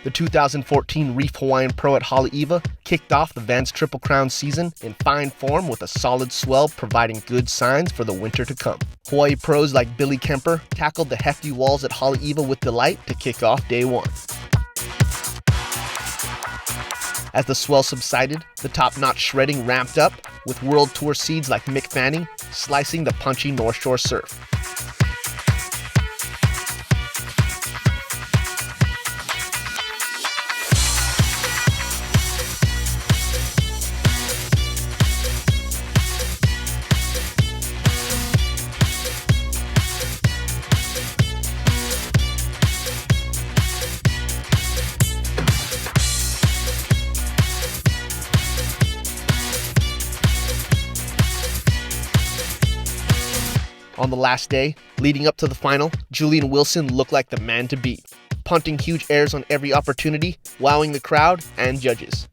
The 2014 Reef Hawaiian Pro at Haleiwa kicked off the Vans Triple Crown season in fine form with a solid swell providing good signs for the winter to come. Hawaii pros like Billy Kemper tackled the hefty walls at Haleiwa with delight to kick off day one. As the swell subsided, the top-notch shredding ramped up, with World Tour seeds like Mick Fanning slicing the punchy North Shore surf. On the last day, leading up to the final, Julian Wilson looked like the man to beat, punting huge airs on every opportunity, wowing the crowd and judges.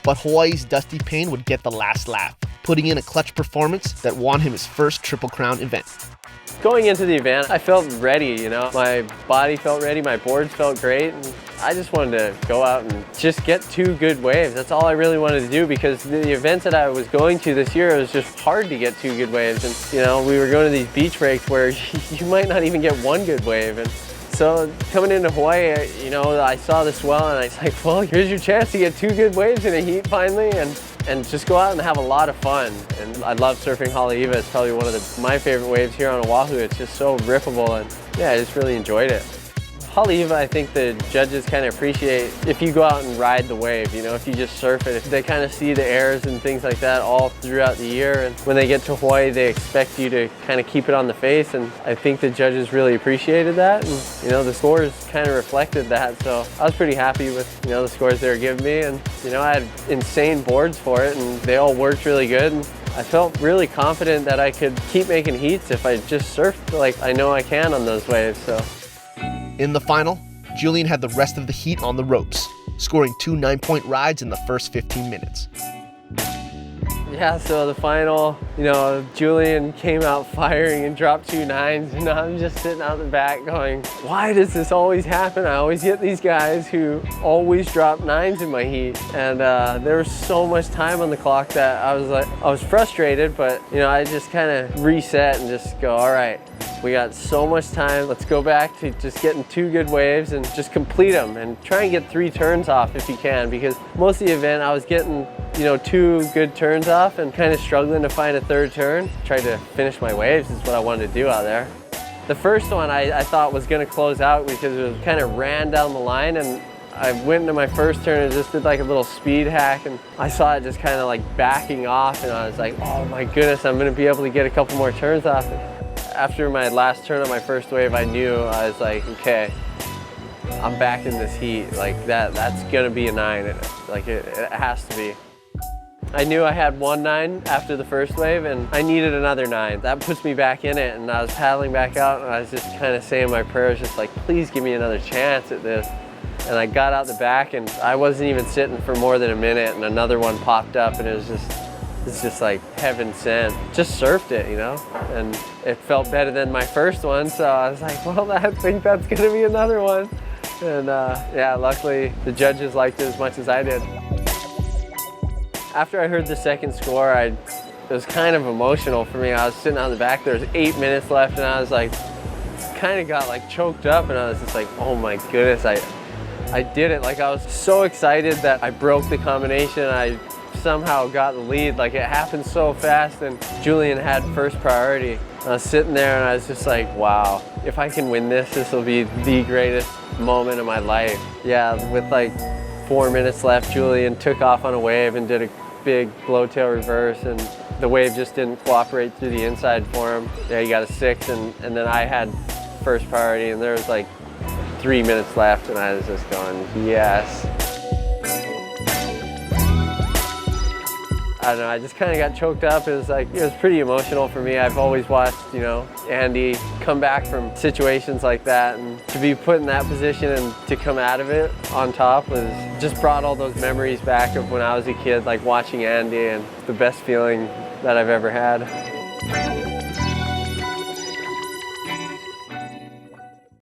But Hawaii's Dusty Payne would get the last laugh, putting in a clutch performance that won him his first Triple Crown event. Going into the event, I felt ready, My body felt ready, my boards felt great, and I just wanted to go out and just get 2 good waves. That's all I really wanted to do, because the events that I was going to this year, it was just hard to get 2 good waves. And, we were going to these beach breaks where you might not even get 1 good wave. And so coming into Hawaii, I saw the swell and I was like, well, here's your chance to get 2 good waves in a heat finally, and just go out and have a lot of fun. And I love surfing Haleiwa. It's probably one of my favorite waves here on Oahu. It's just so rippable, and yeah, I just really enjoyed it. Haleiwa, I think the judges kind of appreciate if you go out and ride the wave, if you just surf it. They kind of see the airs and things like that all throughout the year, and when they get to Hawaii, they expect you to kind of keep it on the face, and I think the judges really appreciated that, and the scores kind of reflected that, so I was pretty happy with, the scores they were giving me, and, I had insane boards for it, and they all worked really good, and I felt really confident that I could keep making heats if I just surfed like I know I can on those waves, so. In the final, Julian had the rest of the heat on the ropes, scoring 2 9-point rides in the first 15 minutes. Yeah, so the final, Julian came out firing and dropped 2 9s, and I'm just sitting out the back going, why does this always happen? I always get these guys who always drop 9s in my heat, and there was so much time on the clock that I was frustrated, but I just kind of reset and just go, all right, we got so much time, let's go back to just getting 2 good waves and just complete them, and try and get 3 turns off if you can, because most of the event I was getting 2 good turns off and kind of struggling to find a 3rd turn. Tried to finish my waves is what I wanted to do out there. The first one I thought was going to close out because it was kind of ran down the line, and I went into my first turn and just did like a little speed hack, and I saw it just kind of like backing off, and I was like, oh my goodness, I'm going to be able to get a couple more turns off. After my last turn on my first wave, I knew, I was like, okay, I'm back in this heat. Like that's going to be a 9. It has to be. I knew I had 1 9 after the first wave, and I needed another 9. That puts me back in it, and I was paddling back out, and I was just kind of saying my prayers, just like, please give me another chance at this. And I got out the back, and I wasn't even sitting for more than a minute, and another one popped up, and it's just like heaven sent. Just surfed it, and it felt better than my first one, so I was like, well, I think that's gonna be another one. And yeah, luckily the judges liked it as much as I did. After I heard the second score, it was kind of emotional for me. I was sitting on the back, there was 8 minutes left, and I was like, kind of got like choked up, and I was just like, oh my goodness, I did it. Like I was so excited that I broke the combination. I somehow got the lead. Like it happened so fast, and Julian had first priority. I was sitting there and I was just like, wow, if I can win this, this will be the greatest moment of my life. Yeah, with like 4 minutes left, Julian took off on a wave and did a big blowtail reverse, and the wave just didn't cooperate through the inside for him. Yeah, he got a 6, and then I had first priority, and there was like 3 minutes left, and I was just going, yes. I don't know, I just kind of got choked up. It was pretty emotional for me. I've always watched, Andy come back from situations like that, and to be put in that position and to come out of it on top just brought all those memories back of when I was a kid, like watching Andy, and the best feeling that I've ever had.